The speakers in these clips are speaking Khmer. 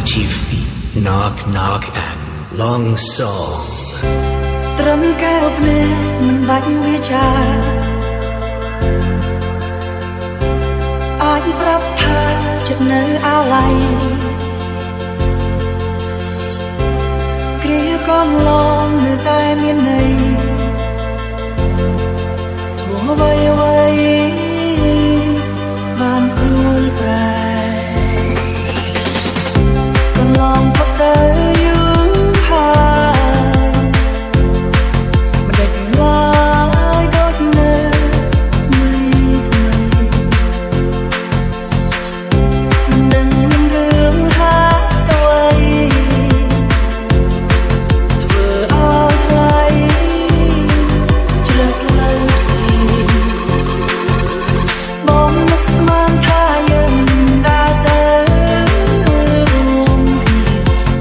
Chief feet, knock knock and long song ត្រឹមកែវភ្នែកមិនបាច់វាចាអាចប្រាប់ថាចិត្តនៅអាឡ័យគ្រាកូនឡងនៅតែមានន័យទោះអ្វីអ្វីបានព្រួលប្រែកន្លងផុតទៅយូរហើយមិនដាច់ឡើយដូចនៅថ្មីថ្មីមិនដឹងនឹងរឿងហាអ្វីធ្វើឲ្យថ្លៃជ្រឹកលើផ្សេងបងនឹកស្មានថាយើងដើរទៅរួមគ្នា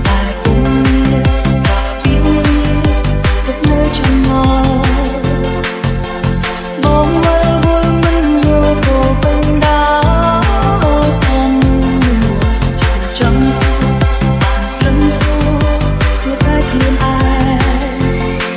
តែពុំមានតែពីវាទុកនៅចំណងបងវិលវល់មិនយល់ក៏ពេញដល់សំចង់សួរបានត្រឹមសួរតែខ្លួនឯង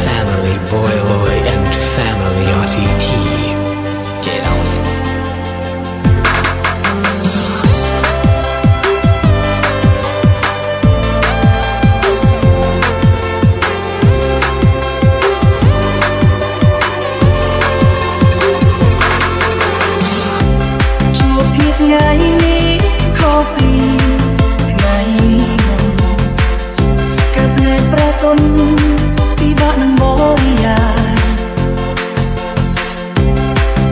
Family Boy and Family RTT Get on it ជួបគ្នាថ្ងៃនេះខុសពីថ្ងៃមុនកើតភ្នែកប្រទន់ពិបាកនឹងបរិយា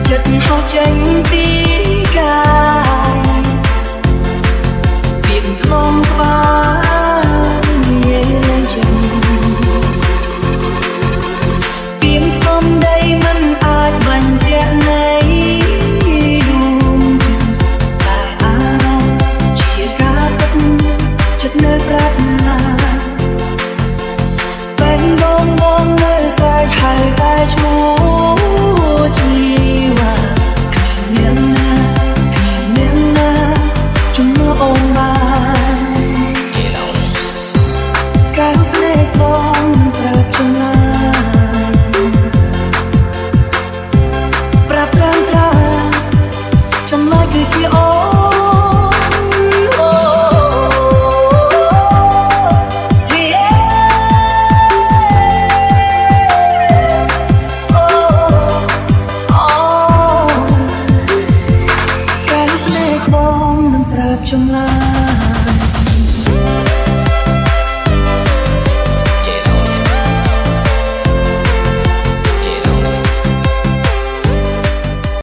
ចិត្តហោះចេញពីកាយពីខ្លងក្បាលនិយាយឡើងចេញពីធំដីមិនអាចបាញ់ប្រាក់នៃដួងតែអារម្មណ៍ជាការពិតចិត្តនៅប្រាថ្នាបែងបងបងនៅស្រែកហៅតែឈ្មោះជីវ៉ាគ្មានអ្នកណាជំនួសអូនបាន Get on it ការភ្នែកបងនឹងប្រាប់ចម្លើយប្រាប់ត្រង់ចម្លើយគឺជាអូនអូការភ្នែកបងនឹងប្រាប់ចម្លើយ